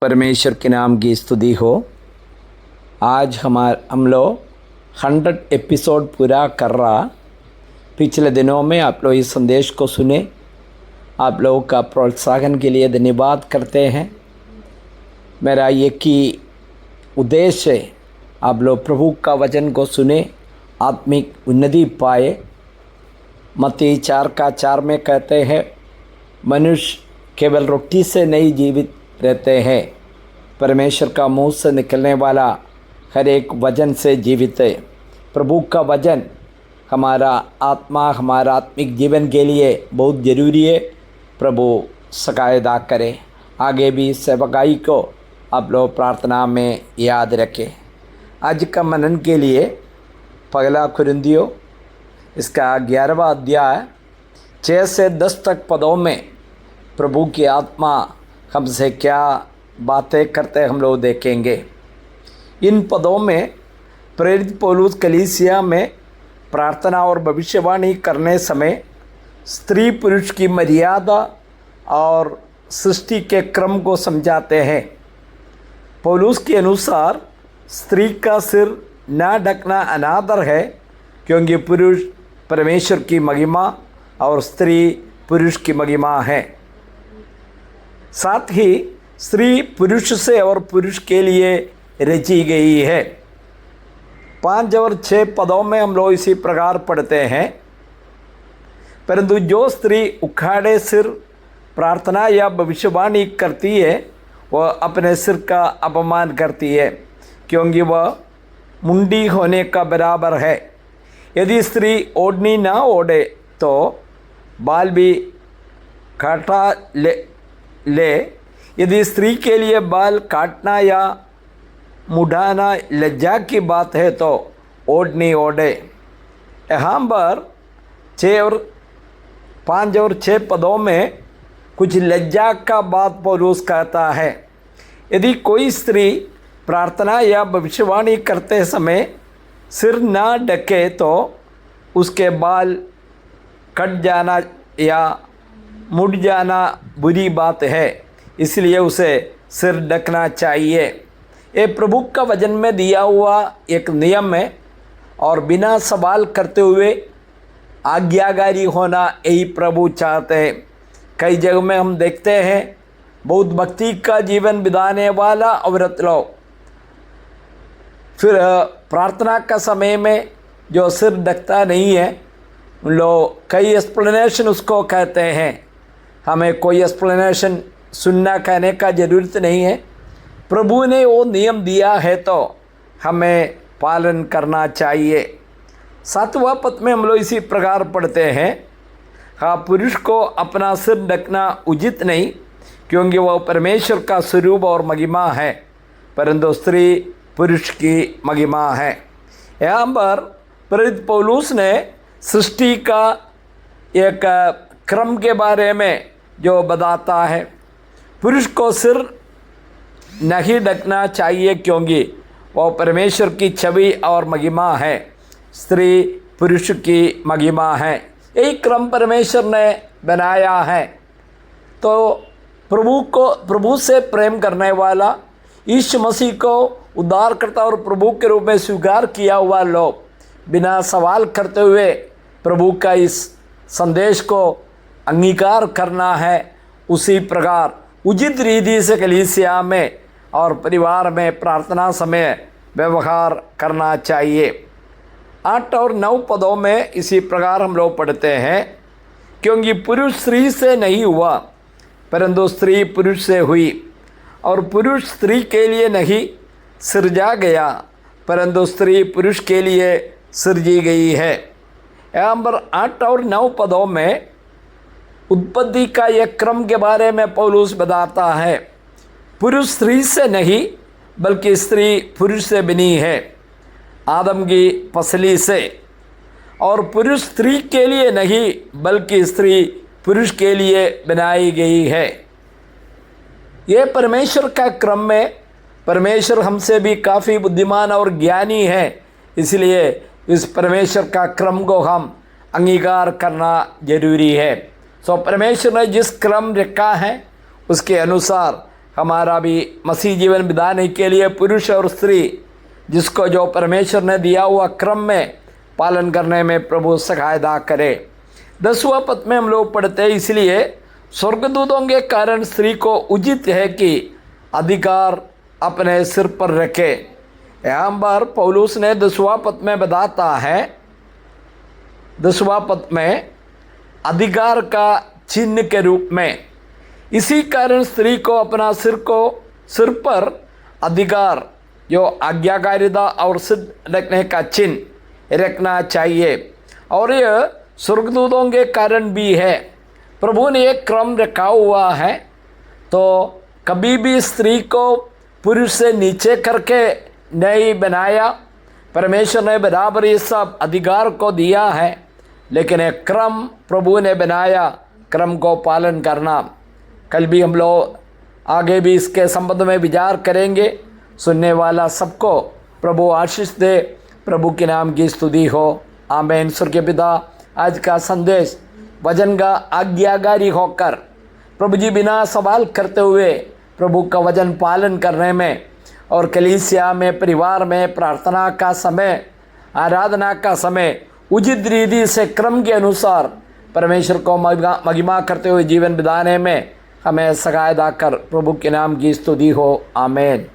परमेश्वर के नाम की स्तुति हो। आज हम लोग 100 एपिसोड पूरा कर रहा। पिछले दिनों में आप लोग इस संदेश को सुने, आप लोगों का प्रोत्साहन के लिए धन्यवाद करते हैं। मेरा एक ही उद्देश्य है, आप लोग प्रभु का वचन को सुने, आत्मिक उन्नति पाए। मत्ती 4:4 में कहते हैं, मनुष्य केवल रोटी से नहीं जीवित रहते हैं, परमेश्वर का मुंह से निकलने वाला हर एक वचन से जीवित है। प्रभु का वचन हमारा आत्मिक जीवन के लिए बहुत ज़रूरी है। प्रभु सहायता करे। आगे भी सेवकाई को आप लोग प्रार्थना में याद रखें। आज का मनन के लिए पहला कुरिन्थियों इसका 11वां अध्याय 6 से 10 तक पदों में प्रभु की आत्मा हमसे क्या बातें करते हम लोग देखेंगे। इन पदों में प्रेरित पौलुस कलीसिया में प्रार्थना और भविष्यवाणी करने समय स्त्री पुरुष की मर्यादा और सृष्टि के क्रम को समझाते हैं। पौलुस के अनुसार स्त्री का सिर न ढकना अनादर है, क्योंकि पुरुष परमेश्वर की महिमा और स्त्री पुरुष की महिमा है। साथ ही स्त्री पुरुष से और पुरुष के लिए रची गई है। 5 और 6 पदों में हम लोग इसी प्रकार पढ़ते हैं, परंतु जो स्त्री उखाड़े सिर प्रार्थना या भविष्यवाणी करती है, वह अपने सिर का अपमान करती है, क्योंकि वह मुंडी होने का बराबर है। यदि स्त्री ओढ़नी ना ओढ़े तो बाल भी काटा ले। यदि स्त्री के लिए बाल काटना या मुड़ाना लज्जा की बात है तो ओढ़नी ओढ़े। यहाँ पर 5 और 6 पदों में कुछ लज्जा का बात पौलुस कहता है। यदि कोई स्त्री प्रार्थना या भविष्यवाणी करते समय सिर ना ढके तो उसके बाल कट जाना या मुड़ जाना बुरी बात है, इसलिए उसे सिर ढकना चाहिए। ये प्रभु का वचन में दिया हुआ एक नियम है और बिना सवाल करते हुए आज्ञाकारी होना यही प्रभु चाहते हैं। कई जगह में हम देखते हैं बहुत भक्ति का जीवन बिताने वाला औरत लोग फिर प्रार्थना का समय में जो सिर ढकता नहीं है, उन लोग कई एक्सप्लेनेशन उसको कहते हैं। हमें कोई एक्सप्लेनेशन सुनना कहने का ज़रूरत नहीं है। प्रभु ने वो नियम दिया है तो हमें पालन करना चाहिए। 7वां पद में हम लोग इसी प्रकार पढ़ते हैं, हाँ, पुरुष को अपना सिर ढकना उचित नहीं, क्योंकि वह परमेश्वर का स्वरूप और महिमा है, परंतु स्त्री पुरुष की महिमा है। यहाँ पर प्रेरित पौलुस ने सृष्टि का एक क्रम के बारे में जो बताता है। पुरुष को सिर नहीं ढकना चाहिए, क्योंकि वह परमेश्वर की छवि और महिमा है, स्त्री पुरुष की महिमा है। यही क्रम परमेश्वर ने बनाया है। तो प्रभु से प्रेम करने वाला, यीशु मसीह को उद्धारकर्ता और प्रभु के रूप में स्वीकार किया हुआ लोग बिना सवाल करते हुए प्रभु का इस संदेश को अंगीकार करना है। उसी प्रकार उचित रीति से कलीसिया में और परिवार में प्रार्थना समय व्यवहार करना चाहिए। 8 और 9 पदों में इसी प्रकार हम लोग पढ़ते हैं, क्योंकि पुरुष स्त्री से नहीं हुआ, परंतु स्त्री पुरुष से हुई, और पुरुष स्त्री के लिए नहीं सृजा गया, परंतु स्त्री पुरुष के लिए सृजी गई है। यहाँ पर 8 और 9 पदों में उत्पत्ति का एक क्रम के बारे में पौलुस बताता है। पुरुष स्त्री से नहीं, बल्कि स्त्री पुरुष से बनी है, आदम की पसली से। और पुरुष स्त्री के लिए नहीं, बल्कि स्त्री पुरुष के लिए बनाई गई है। ये परमेश्वर का क्रम में परमेश्वर हमसे भी काफ़ी बुद्धिमान और ज्ञानी है, इसलिए इस परमेश्वर का क्रम को हम अंगीकार करना जरूरी है। सो परमेश्वर ने जिस क्रम रखा है उसके अनुसार हमारा भी मसीह जीवन बिताने के लिए पुरुष और स्त्री जिसको जो परमेश्वर ने दिया हुआ क्रम में पालन करने में प्रभु सहायता करे। 10वां पद में हम लोग पढ़ते हैं, इसलिए स्वर्गदूतों के कारण स्त्री को उचित है कि अधिकार अपने सिर पर रखे। यहाँ बार पौलुस ने 10वां पद में बताता है, 10वां पद में अधिकार का चिन्ह के रूप में, इसी कारण स्त्री को अपना सिर पर अधिकार जो आज्ञाकारिता और सिद्ध रखने का चिन्ह रखना चाहिए। और यह स्वर्गदूतों के कारण भी है। प्रभु ने एक क्रम रखा हुआ है, तो कभी भी स्त्री को पुरुष से नीचे करके नहीं बनाया। परमेश्वर ने बराबर ये सब अधिकार को दिया है, लेकिन एक क्रम प्रभु ने बनाया, क्रम को पालन करना। कल भी हम लोग आगे भी इसके संबंध में विचार करेंगे। सुनने वाला सबको प्रभु आशीष दे। प्रभु के नाम की स्तुति हो। आमीन। स्वर्गीय पिता, आज का संदेश वचन का आज्ञाकारी होकर प्रभु जी बिना सवाल करते हुए प्रभु का वचन पालन करने में और कलीसिया में, परिवार में, प्रार्थना का समय, आराधना का समय उचित रीति से क्रम के अनुसार परमेश्वर को महिमा करते हुए जीवन बिताने में हमें सहायता कर। प्रभु के नाम की स्तुति हो। आमीन।